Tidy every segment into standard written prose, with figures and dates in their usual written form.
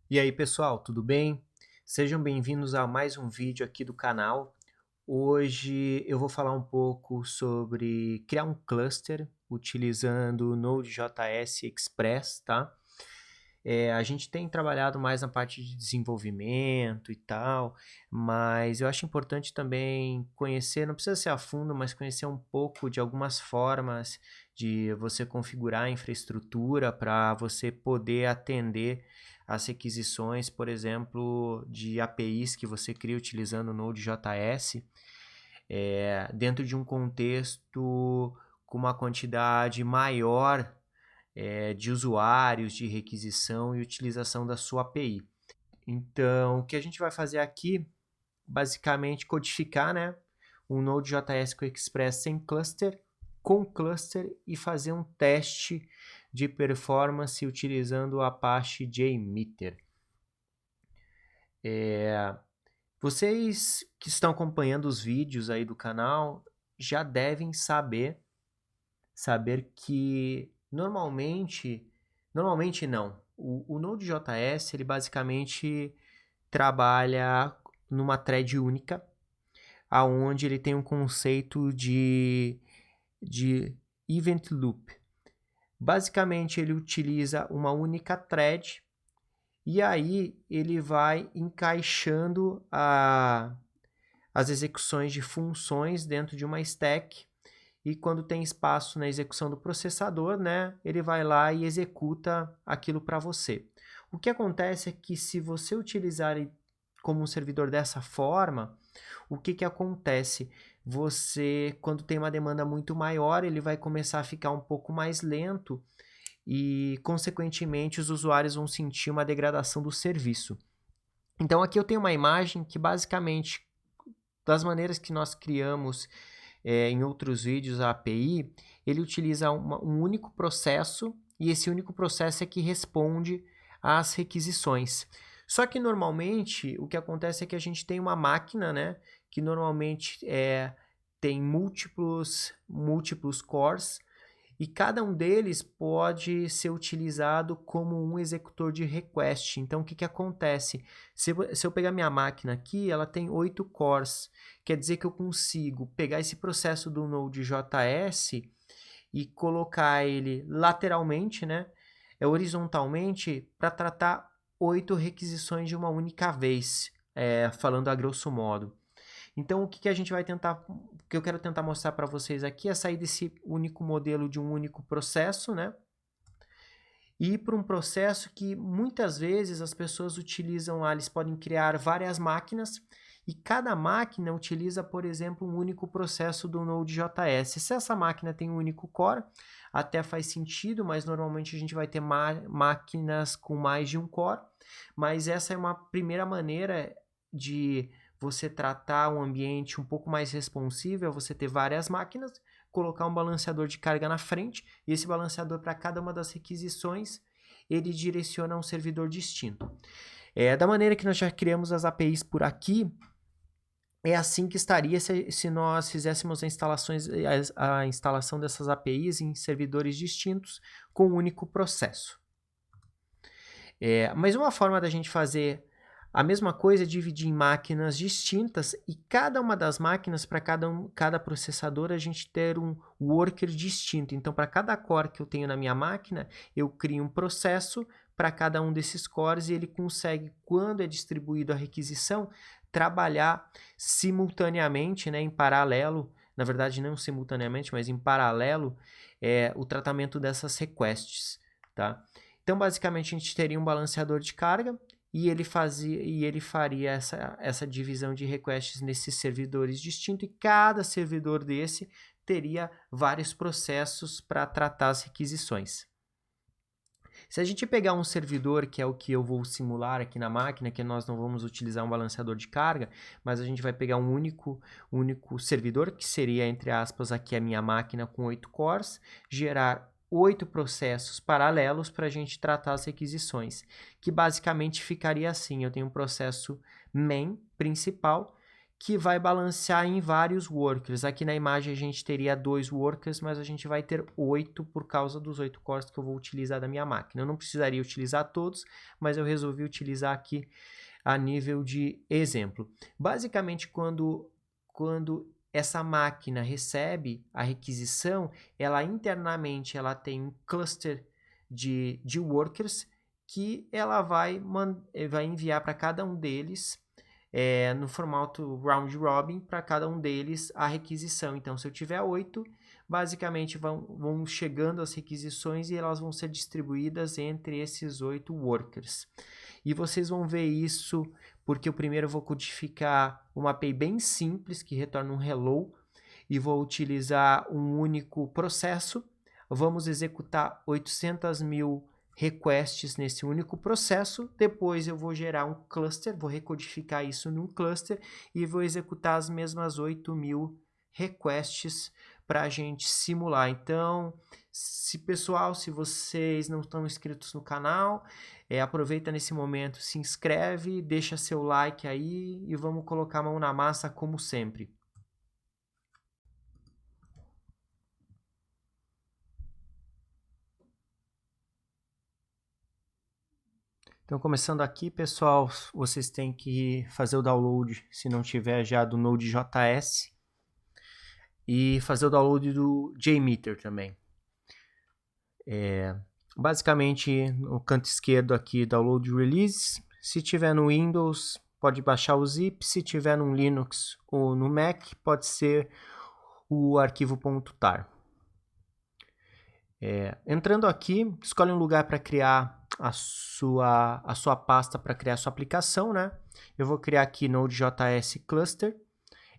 E aí pessoal, tudo bem? Sejam bem-vindos a mais um vídeo aqui do canal. Hoje eu vou falar um pouco sobre criar um cluster utilizando o Node.js Express, tá? A gente tem trabalhado mais na parte de desenvolvimento e tal, mas eu acho importante também conhecer, não precisa ser a fundo, mas conhecer um pouco de algumas formas de você configurar a infraestrutura para você poder atender as requisições, por exemplo, de APIs que você cria utilizando o Node.js, dentro de um contexto com uma quantidade maior de usuários, de requisição e utilização da sua API. Então, o que a gente vai fazer aqui, basicamente, codificar, né, um Node.js com Express sem cluster, com cluster e fazer um teste de performance utilizando o Apache JMeter. Vocês que estão acompanhando os vídeos aí do canal já devem saber que normalmente não. O Node.js ele basicamente trabalha numa thread única, aonde ele tem um conceito de event loop. Basicamente ele utiliza uma única thread e aí ele vai encaixando as execuções de funções dentro de uma stack. E quando tem espaço na execução do processador, né, ele vai lá e executa aquilo para você. O que acontece é que se você utilizar como um servidor dessa forma, o que acontece? Você, quando tem uma demanda muito maior, ele vai começar a ficar um pouco mais lento e, consequentemente, os usuários vão sentir uma degradação do serviço. Então, aqui eu tenho uma imagem que, basicamente, das maneiras que nós criamos em outros vídeos a API, ele utiliza um único processo e esse único processo é que responde às requisições. Só que normalmente o que acontece é que a gente tem uma máquina, né, que normalmente tem múltiplos cores e cada um deles pode ser utilizado como um executor de request. Então, o que acontece? Se eu pegar minha máquina aqui, ela tem 8 cores. Quer dizer que eu consigo pegar esse processo do Node.js e colocar ele lateralmente, né? Horizontalmente, para tratar 8 requisições de uma única vez, falando a grosso modo. Então, o que a gente vai tentar, o que eu quero tentar mostrar para vocês aqui é sair desse único modelo de um único processo, né? E ir para um processo que muitas vezes as pessoas utilizam lá, eles podem criar várias máquinas e cada máquina utiliza, por exemplo, um único processo do Node.js. Se essa máquina tem um único core, até faz sentido, mas normalmente a gente vai ter máquinas com mais de um core. Mas essa é uma primeira maneira de você tratar um ambiente um pouco mais responsível, você ter várias máquinas, colocar um balanceador de carga na frente, e esse balanceador, para cada uma das requisições, ele direciona a um servidor distinto. Da maneira que nós já criamos as APIs por aqui, é assim que estaria se nós fizéssemos a instalação dessas APIs em servidores distintos com um único processo. Mas uma forma da gente fazer a mesma coisa é dividir em máquinas distintas e cada uma das máquinas, para cada processador, a gente ter um worker distinto. Então, para cada core que eu tenho na minha máquina, eu crio um processo para cada um desses cores e ele consegue, quando é distribuído a requisição, trabalhar simultaneamente, né, em paralelo, na verdade não simultaneamente, mas em paralelo, o tratamento dessas requests, tá? Então, basicamente, a gente teria um balanceador de carga e ele faria essa divisão de requests nesses servidores distintos e cada servidor desse teria vários processos para tratar as requisições. Se a gente pegar um servidor, que é o que eu vou simular aqui na máquina, que nós não vamos utilizar um balanceador de carga, mas a gente vai pegar um único servidor, que seria, entre aspas, aqui a minha máquina com 8 cores, gerar 8 processos paralelos para a gente tratar as requisições, que basicamente ficaria assim, eu tenho um processo main principal, que vai balancear em vários workers. Aqui na imagem a gente teria 2 workers, mas a gente vai ter 8 por causa dos 8 cores que eu vou utilizar da minha máquina. Eu não precisaria utilizar todos, mas eu resolvi utilizar aqui a nível de exemplo. Basicamente, quando essa máquina recebe a requisição, ela internamente ela tem um cluster de workers que ela vai enviar para cada um deles no formato round robin, para cada um deles a requisição. Então, se eu tiver 8, basicamente vão chegando as requisições e elas vão ser distribuídas entre esses 8 workers. E vocês vão ver isso porque eu primeiro vou codificar uma API bem simples que retorna um hello e vou utilizar um único processo. Vamos executar 800.000 requests nesse único processo. Depois eu vou gerar um cluster, vou recodificar isso num cluster e vou executar as mesmas 8.000 requests para a gente simular. Então, pessoal, se vocês não estão inscritos no canal, aproveita nesse momento, se inscreve, deixa seu like aí e vamos colocar a mão na massa como sempre. Então, começando aqui, pessoal, vocês têm que fazer o download, se não tiver já, do Node.js e fazer o download do JMeter também. Basicamente, no canto esquerdo aqui, download release. Se tiver no Windows, pode baixar o zip. Se tiver no Linux ou no Mac, pode ser o arquivo .tar. Entrando aqui, escolhe um lugar para criar a sua pasta, para criar a sua aplicação, né? Eu vou criar aqui Node.js Cluster,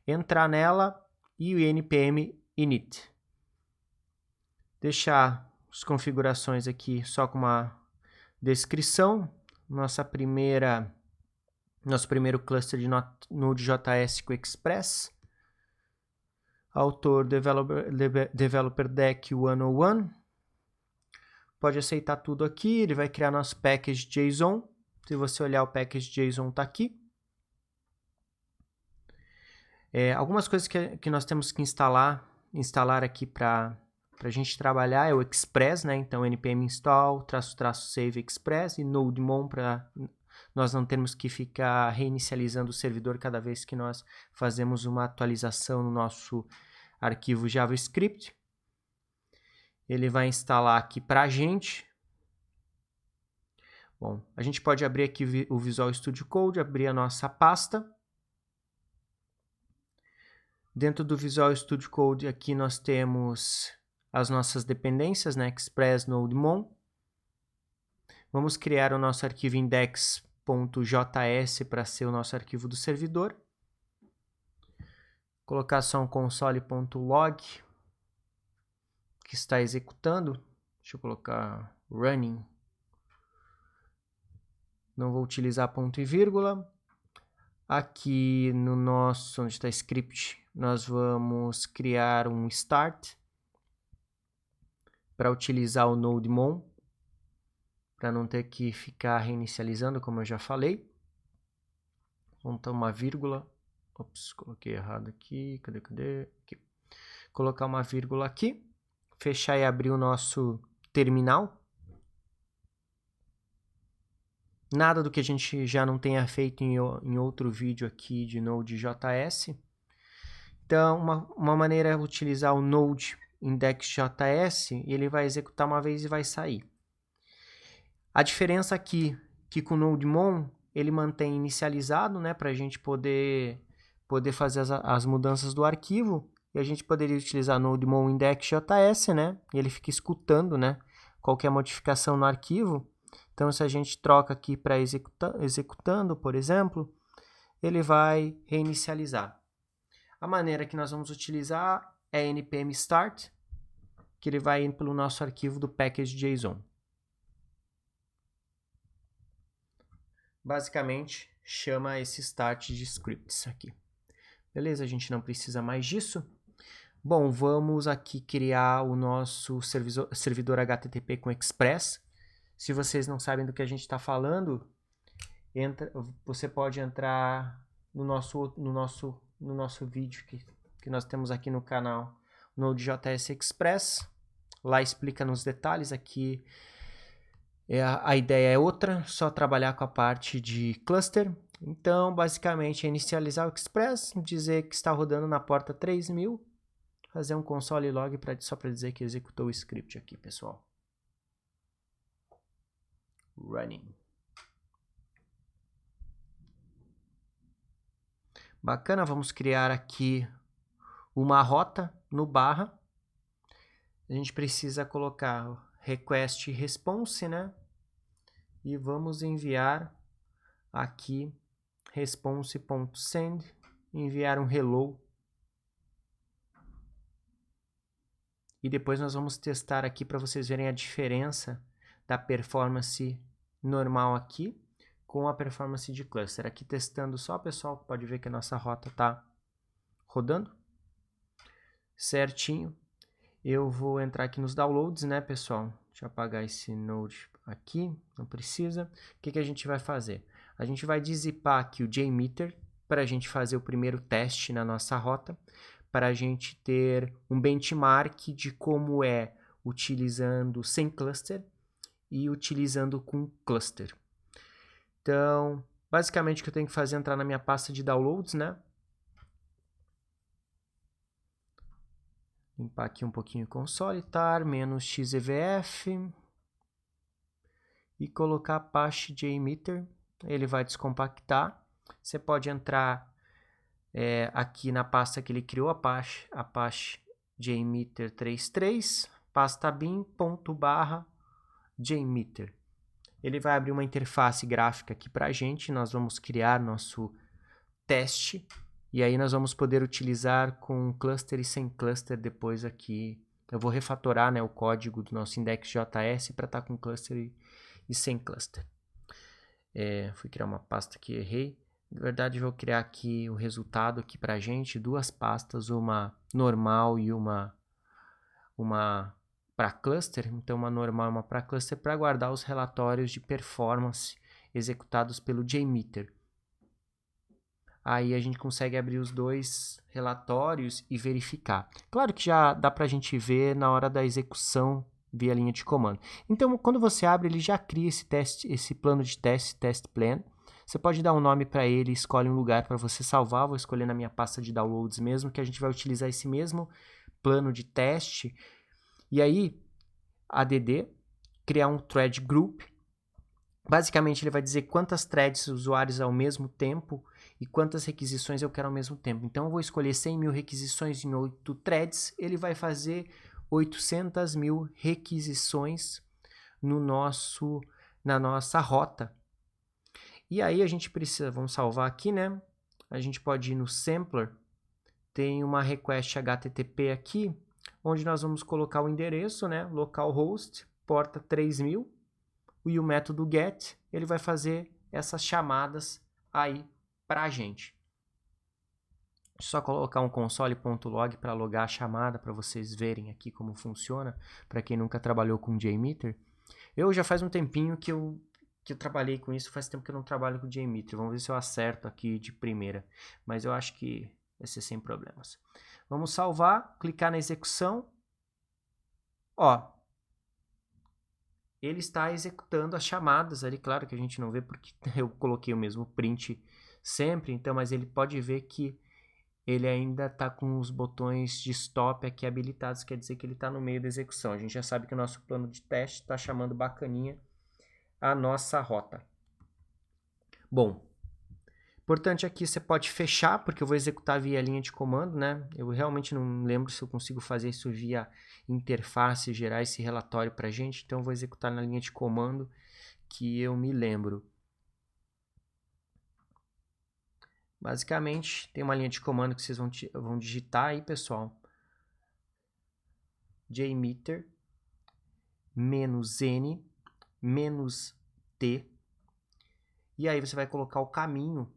entrar nela e o npm init. Deixar as configurações aqui só com uma descrição. Nosso primeiro cluster de Node.js com Express. Autor Developer Deck 101. Pode aceitar tudo aqui, ele vai criar nosso package JSON. Se você olhar, o package JSON está aqui. Algumas coisas que nós temos que instalar aqui para a gente trabalhar é o Express, né? Então, npm install, --save Express e nodemon para nós não termos que ficar reinicializando o servidor cada vez que nós fazemos uma atualização no nosso arquivo JavaScript. Ele vai instalar aqui para a gente. Bom, a gente pode abrir aqui o Visual Studio Code, abrir a nossa pasta. Dentro do Visual Studio Code aqui nós temos as nossas dependências, né? Express, nodemon. Vamos criar o nosso arquivo index.js para ser o nosso arquivo do servidor. Colocar só um console.log que está executando. Deixa eu colocar running. Não vou utilizar ponto e vírgula. Aqui no nosso, onde está script, nós vamos criar um start para utilizar o nodemon, para não ter que ficar reinicializando, como eu já falei. Vamos dar uma vírgula. Ops, coloquei errado aqui. Cadê? Aqui. Colocar uma vírgula aqui. Fechar e abrir o nosso terminal. Nada do que a gente já não tenha feito em outro vídeo aqui de Node.js. Então, uma maneira é utilizar o Node index.js, ele vai executar uma vez e vai sair. A diferença aqui que com o nodemon ele mantém inicializado, né, para a gente poder fazer as mudanças do arquivo. E a gente poderia utilizar nodemon index.js, né? E ele fica escutando, né, qualquer modificação no arquivo. Então, se a gente troca aqui para executando, por exemplo, ele vai reinicializar. A maneira que nós vamos utilizar é npm start, que ele vai indo pelo nosso arquivo do package JSON. Basicamente, chama esse start de scripts aqui. Beleza, a gente não precisa mais disso. Bom, vamos aqui criar o nosso servidor HTTP com Express. Se vocês não sabem do que a gente está falando, você pode entrar no nosso no nosso vídeo que nós temos aqui no canal, Node.js Express. Lá explica nos detalhes. Aqui a ideia é outra, só trabalhar com a parte de cluster. Então, basicamente, é inicializar o Express, dizer que está rodando na porta 3000, fazer um console log só para dizer que executou o script aqui, pessoal. Running. Bacana, vamos criar aqui uma rota no barra. A gente precisa colocar request response, né? E vamos enviar aqui response.send, enviar um hello. E depois nós vamos testar aqui para vocês verem a diferença da performance normal aqui com a performance de cluster. Aqui testando só, pessoal, pode ver que a nossa rota está rodando certinho. Eu vou entrar aqui nos downloads, né, pessoal? Deixa eu apagar esse node aqui, não precisa. O que a gente vai fazer? A gente vai dizipar aqui o JMeter para a gente fazer o primeiro teste na nossa rota, para a gente ter um benchmark de como é utilizando sem cluster e utilizando com cluster. Então, basicamente o que eu tenho que fazer é entrar na minha pasta de downloads, né? Limpar aqui um pouquinho o console, tar, -xevf e colocar Apache JMeter. Ele vai descompactar. Você pode entrar aqui na pasta que ele criou, Apache JMeter 33, pasta bin./JMeter. Ele vai abrir uma interface gráfica aqui para a gente. Nós vamos criar nosso teste. E aí nós vamos poder utilizar com cluster e sem cluster depois aqui. Eu vou refatorar, né, o código do nosso index.js para estar com cluster e sem cluster. Fui criar uma pasta que errei. Na verdade, eu vou criar aqui o resultado aqui para a gente. Duas pastas, uma normal e uma para cluster. Então, uma normal e uma para cluster para guardar os relatórios de performance executados pelo JMeter. Aí a gente consegue abrir os dois relatórios e verificar. Claro que já dá para a gente ver na hora da execução via linha de comando. Então, quando você abre, ele já cria esse plano de teste, test plan. Você pode dar um nome para ele, escolhe um lugar para você salvar. Vou escolher na minha pasta de downloads mesmo, que a gente vai utilizar esse mesmo plano de teste. E aí, add, criar um thread group. Basicamente, ele vai dizer quantas threads usuários ao mesmo tempo e quantas requisições eu quero ao mesmo tempo. Então, eu vou escolher 100 mil requisições em 8 threads. Ele vai fazer 800 mil requisições na nossa rota. E aí, a gente precisa, vamos salvar aqui, né? A gente pode ir no sampler, tem uma request HTTP aqui, onde nós vamos colocar o endereço, né? Localhost, porta 3000. E o método get, ele vai fazer essas chamadas aí para a gente. Só colocar um console.log para logar a chamada, para vocês verem aqui como funciona, para quem nunca trabalhou com JMeter. Eu já faz um tempinho que eu trabalhei com isso, faz tempo que eu não trabalho com JMeter. Vamos ver se eu acerto aqui de primeira, mas eu acho que vai ser sem problemas. Vamos salvar, clicar na execução. Ó, ele está executando as chamadas ali, claro que a gente não vê porque eu coloquei o mesmo print sempre, então, mas ele pode ver que ele ainda está com os botões de stop aqui habilitados, quer dizer que ele está no meio da execução. A gente já sabe que o nosso plano de teste está chamando bacaninha a nossa rota. Bom, importante aqui você pode fechar, porque eu vou executar via linha de comando, né? Eu realmente não lembro se eu consigo fazer isso via interface, gerar esse relatório para a gente, então eu vou executar na linha de comando que eu me lembro. Basicamente, tem uma linha de comando que vocês vão digitar aí, pessoal. JMeter -n -t, e aí você vai colocar o caminho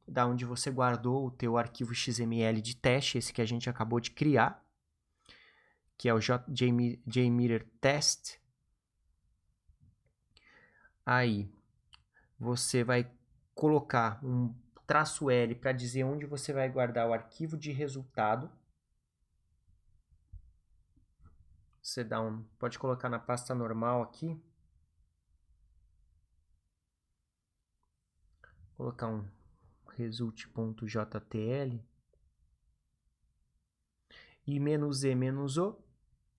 da onde você guardou o teu arquivo XML de teste, esse que a gente acabou de criar, que é o JMeter test. Aí você vai colocar um "-L para dizer onde você vai guardar o arquivo de resultado. Você pode colocar na pasta normal aqui. Colocar um result.jtl. E "-E-",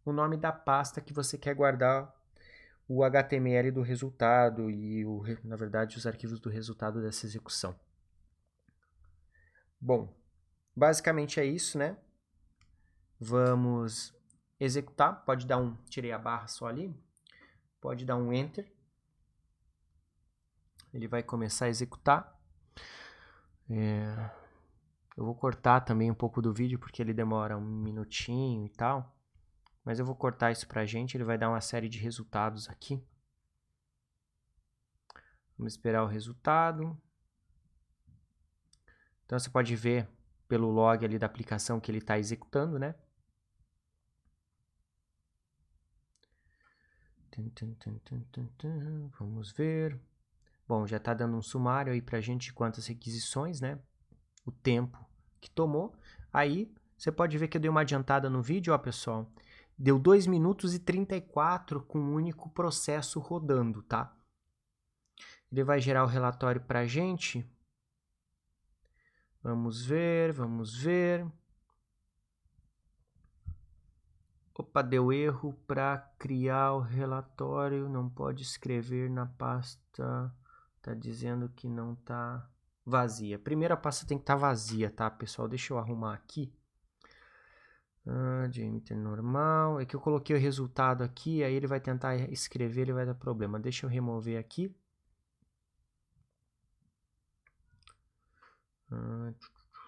o nome da pasta que você quer guardar o HTML do resultado e, na verdade, os arquivos do resultado dessa execução. Bom, basicamente é isso, né? Vamos executar. Pode dar tirei a barra só ali. Pode dar um Enter. Ele vai começar a executar. Eu vou cortar também um pouco do vídeo porque ele demora 1 minutinho e tal. Mas eu vou cortar isso pra gente. Ele vai dar uma série de resultados aqui. Vamos esperar o resultado. Então você pode ver pelo log ali da aplicação que ele está executando, né? Vamos ver. Bom, já está dando um sumário aí pra gente de quantas requisições, né? O tempo que tomou. Aí você pode ver que eu dei uma adiantada no vídeo, ó, pessoal. Deu 2 minutos e 34 com um único processo rodando, tá? Ele vai gerar o relatório pra gente. Vamos ver, vamos ver. Opa, deu erro para criar o relatório, não pode escrever na pasta, tá dizendo que não tá vazia. Primeiro a pasta tem que estar vazia, tá, pessoal? Deixa eu arrumar aqui. Diâmetro normal, é que eu coloquei o resultado aqui, aí ele vai tentar escrever, ele vai dar problema. Deixa eu remover aqui.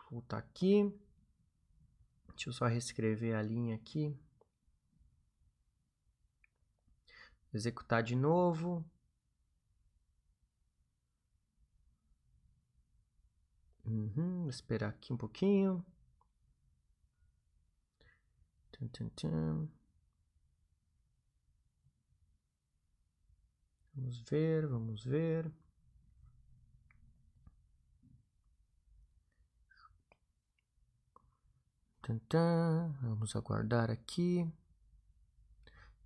Voltar aqui. Deixa eu só reescrever a linha aqui. Executar de novo. Esperar aqui um pouquinho. Vamos ver, vamos ver. Vamos aguardar aqui.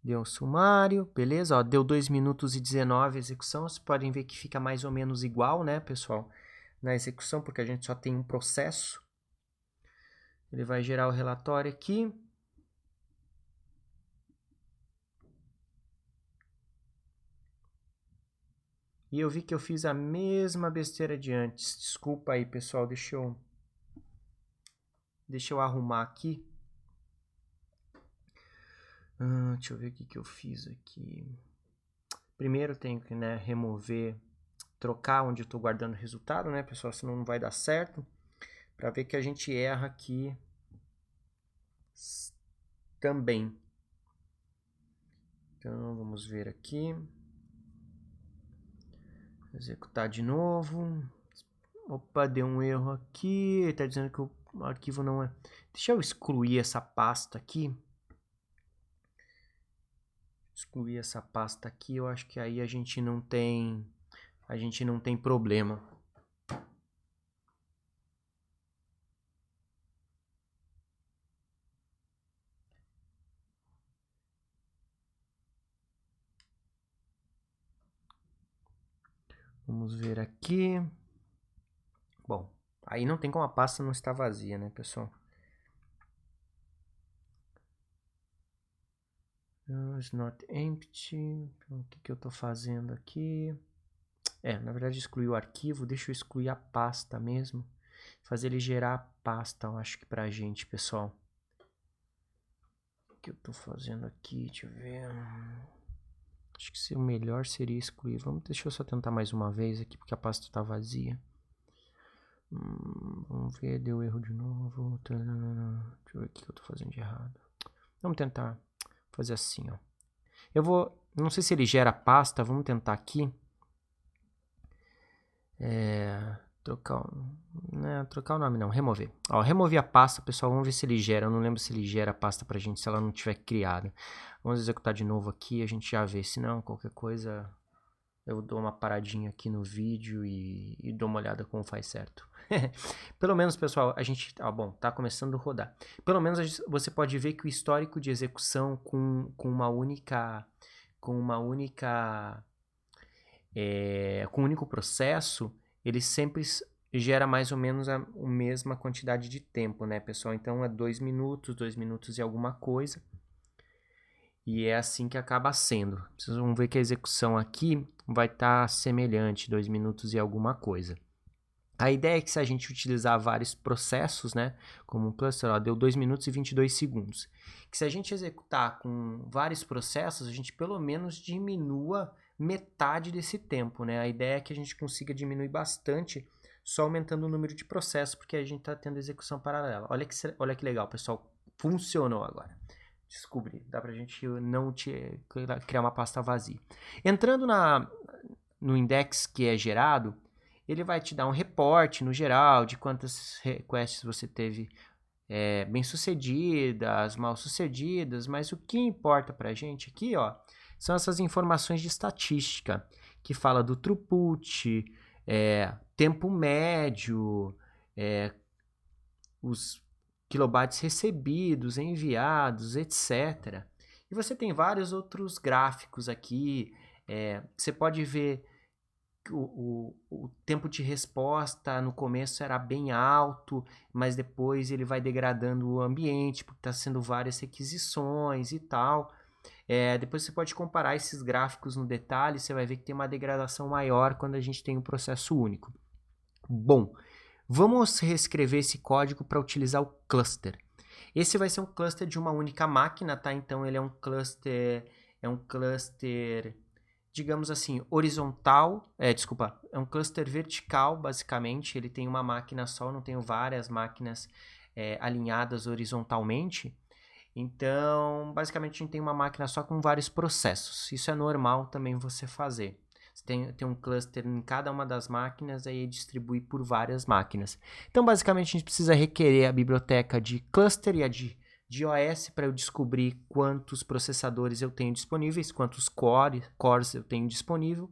Deu um sumário, beleza? Ó, deu 2 minutos e 19 a execução. Vocês podem ver que fica mais ou menos igual, né, pessoal? Na execução, porque a gente só tem um processo. Ele vai gerar o relatório aqui. E eu vi que eu fiz a mesma besteira de antes. Desculpa aí, pessoal. Deixa eu arrumar aqui. Deixa eu ver o que eu fiz aqui. Primeiro eu tenho que, né, remover, trocar onde eu estou guardando o resultado, né, pessoal? Senão não vai dar certo. Para ver que a gente erra aqui também. Então, vamos ver aqui. Executar de novo. Opa, deu um erro aqui. Ele está dizendo que o arquivo não é... Deixa eu excluir essa pasta aqui. Excluir essa pasta aqui. Eu acho que aí a gente não tem problema. Vamos ver aqui. Bom, aí não tem como a pasta não estar vazia, né, pessoal? It's not empty. O que eu estou fazendo aqui? Na verdade excluir o arquivo. Deixa eu excluir a pasta mesmo. Fazer ele gerar a pasta, eu acho que pra gente, pessoal. O que eu estou fazendo aqui? Deixa eu ver. Acho que o melhor seria excluir. Deixa eu só tentar mais uma vez aqui, porque a pasta está vazia. Vamos ver, deu erro de novo. Deixa eu ver o que eu estou fazendo de errado. Vamos tentar fazer assim, ó. Não sei se ele gera pasta, vamos tentar aqui. Trocar o nome não, remover. Ó, removi a pasta, pessoal, vamos ver se ele gera. Eu não lembro se ele gera a pasta pra gente, se ela não tiver criada. Vamos executar de novo aqui, a gente já vê. Se não, qualquer coisa eu dou uma paradinha aqui no vídeo e dou uma olhada como faz certo. Pelo menos, pessoal, a gente... bom, tá começando a rodar. Pelo menos você pode ver que o histórico de execução com um único processo, ele sempre gera mais ou menos a mesma quantidade de tempo, né, pessoal? Então, é 2 minutos e alguma coisa. E é assim que acaba sendo. Vocês vão ver que a execução aqui vai estar semelhante, 2 minutos e alguma coisa. A ideia é que se a gente utilizar vários processos, né, como um cluster, deu 2 minutos e 22 segundos. Que se a gente executar com vários processos, a gente pelo menos diminua metade desse tempo, né? A ideia é que a gente consiga diminuir bastante só aumentando o número de processos, porque a gente está tendo execução paralela. Olha que legal, pessoal. Funcionou agora. Descobri. Dá pra gente não criar uma pasta vazia. Entrando no index que é gerado, ele vai te dar um reporte no geral de quantas requests você teve bem-sucedidas, mal-sucedidas, mas o que importa pra gente aqui, são essas informações de estatística, que fala do throughput, tempo médio, os kilobytes recebidos, enviados, etc. E você tem vários outros gráficos aqui. Você pode ver que o tempo de resposta no começo era bem alto, mas depois ele vai degradando o ambiente, porque está sendo várias requisições e tal. Depois você pode comparar esses gráficos no detalhe, você vai ver que tem uma degradação maior quando a gente tem um processo único. Bom, vamos reescrever esse código para utilizar o cluster. Esse vai ser um cluster de uma única máquina, tá? Então ele é um cluster, digamos assim, horizontal, é um cluster vertical, basicamente. Ele tem uma máquina só, não tenho várias máquinas alinhadas horizontalmente. Então, basicamente, a gente tem uma máquina só com vários processos. Isso é normal também você fazer. Você tem um cluster em cada uma das máquinas, aí distribui por várias máquinas. Então, basicamente, a gente precisa requerer a biblioteca de cluster e a de OS para eu descobrir quantos processadores eu tenho disponíveis, quantos cores eu tenho disponível.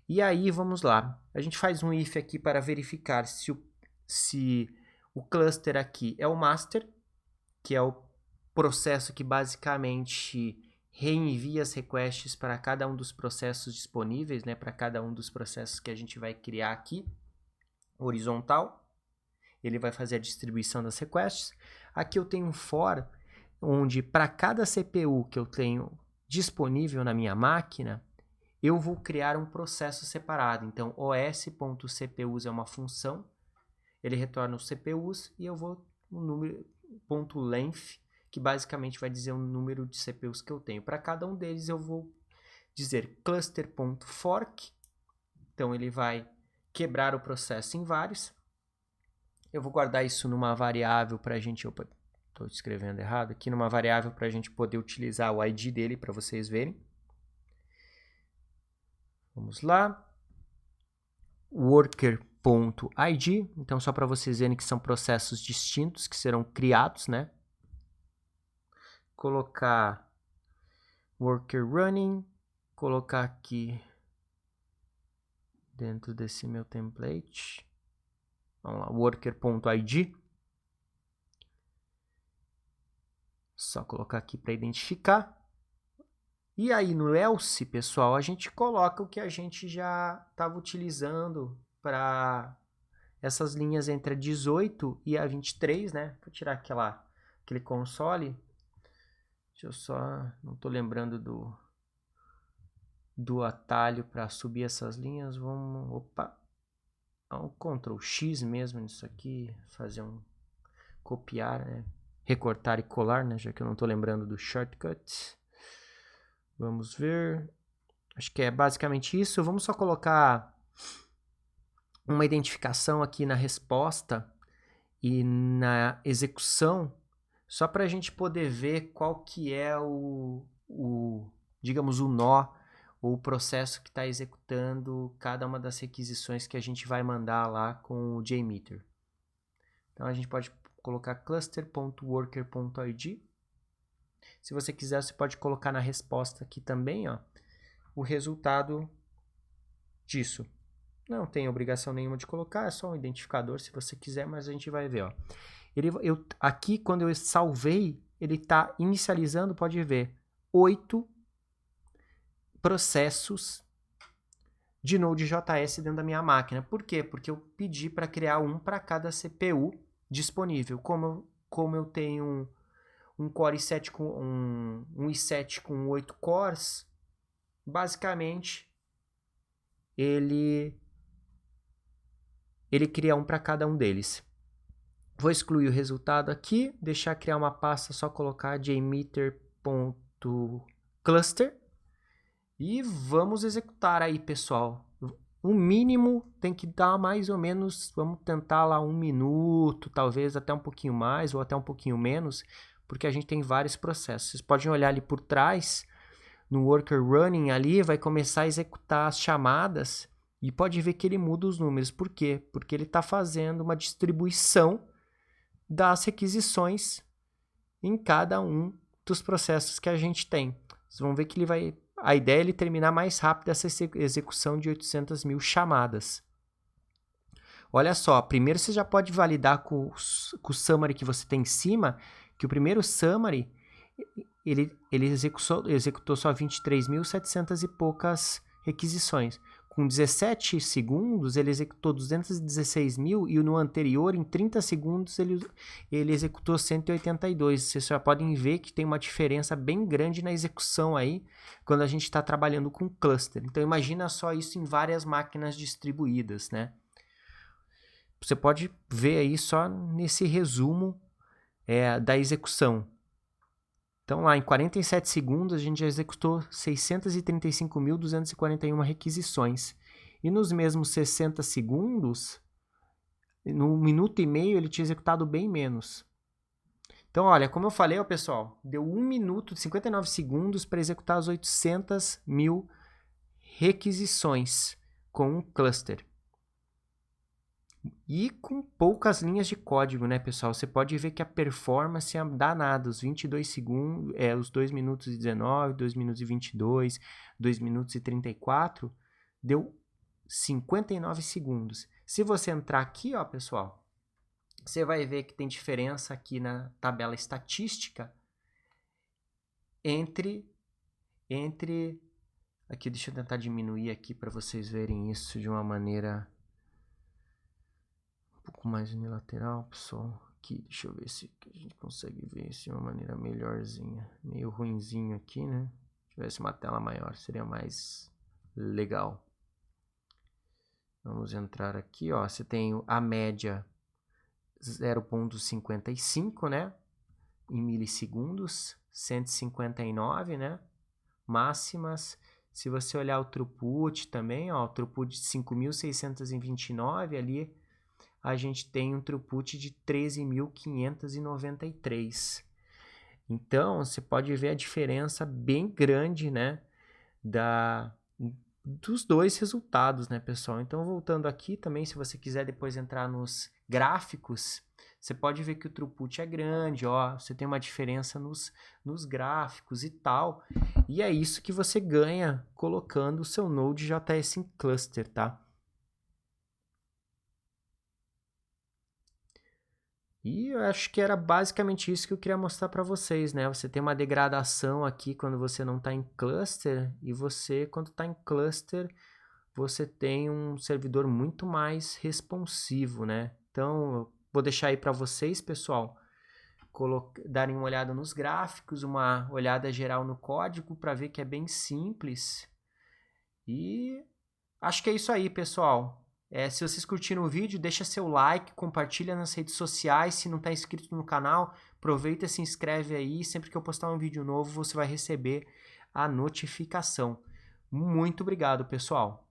E aí, vamos lá. A gente faz um if aqui para verificar se o cluster aqui é o master, que é o processo que basicamente reenvia as requests para cada um dos processos disponíveis, né, para cada um dos processos que a gente vai criar aqui, horizontal. Ele vai fazer a distribuição das requests. Aqui eu tenho um for, onde para cada CPU que eu tenho disponível na minha máquina, eu vou criar um processo separado. Então, os.cpus é uma função, ele retorna os CPUs e eu vou no número .length, que basicamente vai dizer o número de CPUs que eu tenho. Para cada um deles eu vou dizer cluster.fork, então ele vai quebrar o processo em vários. Eu vou guardar isso numa variável para a gente... Opa, estou escrevendo errado aqui. Numa variável para a gente poder utilizar o ID dele para vocês verem. Vamos lá. Worker.id. Então, só para vocês verem que são processos distintos que serão criados, né? Colocar worker running, colocar aqui dentro desse meu template, vamos lá, worker.id, só colocar aqui para identificar. E aí no else, pessoal, a gente coloca o que a gente já estava utilizando para essas linhas entre a 18 e a 23, né? Vou tirar aquele console. Deixa eu só... Não estou lembrando do atalho para subir essas linhas. Vamos... Opa! Um Ctrl X mesmo nisso aqui. Fazer um... Copiar, né? Recortar e colar, né? Já que eu não estou lembrando do shortcut. Vamos ver. Acho que é basicamente isso. Vamos só colocar uma identificação aqui na resposta e na execução, só para a gente poder ver qual que é digamos, o nó ou o processo que está executando cada uma das requisições que a gente vai mandar lá com o JMeter. Então a gente pode colocar cluster.worker.id. Se você quiser, você pode colocar na resposta aqui também, o resultado disso. Não tem obrigação nenhuma de colocar, é só um identificador se você quiser, mas a gente vai ver, ó. Aqui, quando eu salvei, ele está inicializando, pode ver, 8 processos de Node.js dentro da minha máquina. Por quê? Porque eu pedi para criar um para cada CPU disponível. Como eu tenho um Core i7 um i7 com 8 cores, basicamente ele cria um para cada um deles. Vou excluir o resultado aqui, deixar criar uma pasta, só colocar jmeter.cluster e vamos executar aí, pessoal. O mínimo tem que dar mais ou menos, vamos tentar lá 1 minuto, talvez até um pouquinho mais ou até um pouquinho menos, porque a gente tem vários processos. Vocês podem olhar ali por trás, no worker running ali, vai começar a executar as chamadas e pode ver que ele muda os números. Por quê? Porque ele está fazendo uma distribuição das requisições em cada um dos processos que a gente tem. Vocês vão ver que ele vai... A ideia é ele terminar mais rápido essa execução de 800 mil chamadas. Olha só, primeiro você já pode validar com o summary que você tem em cima, que o primeiro summary, ele executou só 23.700 e poucas requisições. Com 17 segundos, ele executou 216 mil e no anterior, em 30 segundos, ele executou 182. Vocês já podem ver que tem uma diferença bem grande na execução aí, quando a gente está trabalhando com cluster. Então, imagina só isso em várias máquinas distribuídas, né? Você pode ver aí só nesse resumo da execução. Então, lá em 47 segundos, a gente já executou 635.241 requisições. E nos mesmos 60 segundos, no 1 minuto e meio, ele tinha executado bem menos. Então, olha, como eu falei, ó, pessoal, deu 1 minuto e 59 segundos para executar as 800 mil requisições com um cluster. E com poucas linhas de código, né, pessoal? Você pode ver que a performance é danada. Os 22 segundos, os 2 minutos e 19, 2 minutos e 22, 2 minutos e 34, deu 59 segundos. Se você entrar aqui, ó, pessoal, você vai ver que tem diferença aqui na tabela estatística entre... Aqui, deixa eu tentar diminuir aqui para vocês verem isso de uma maneira... um pouco mais unilateral, pessoal. Aqui, deixa eu ver se a gente consegue ver isso de uma maneira melhorzinha. Meio ruinzinho aqui, né? Se tivesse uma tela maior, seria mais legal. Vamos entrar aqui, ó. Você tem a média 0,55, né? Em milissegundos. 159, né? Máximas. Se você olhar o throughput também, ó. O throughput de 5.629 ali... a gente tem um throughput de 13.593. Então, você pode ver a diferença bem grande, né, dos dois resultados, né, pessoal? Então, voltando aqui também, se você quiser depois entrar nos gráficos, você pode ver que o throughput é grande, ó, você tem uma diferença nos gráficos e tal. E é isso que você ganha colocando o seu Node.js em cluster, tá? E eu acho que era basicamente isso que eu queria mostrar para vocês, né? Você tem uma degradação aqui quando você não está em cluster, e você, quando está em cluster, você tem um servidor muito mais responsivo, né? Então, eu vou deixar aí para vocês, pessoal, darem uma olhada nos gráficos, uma olhada geral no código para ver que é bem simples. E acho que é isso aí, pessoal. Se vocês curtiram o vídeo, deixa seu like, compartilha nas redes sociais. Se não está inscrito no canal, aproveita e se inscreve aí. Sempre que eu postar um vídeo novo, você vai receber a notificação. Muito obrigado, pessoal.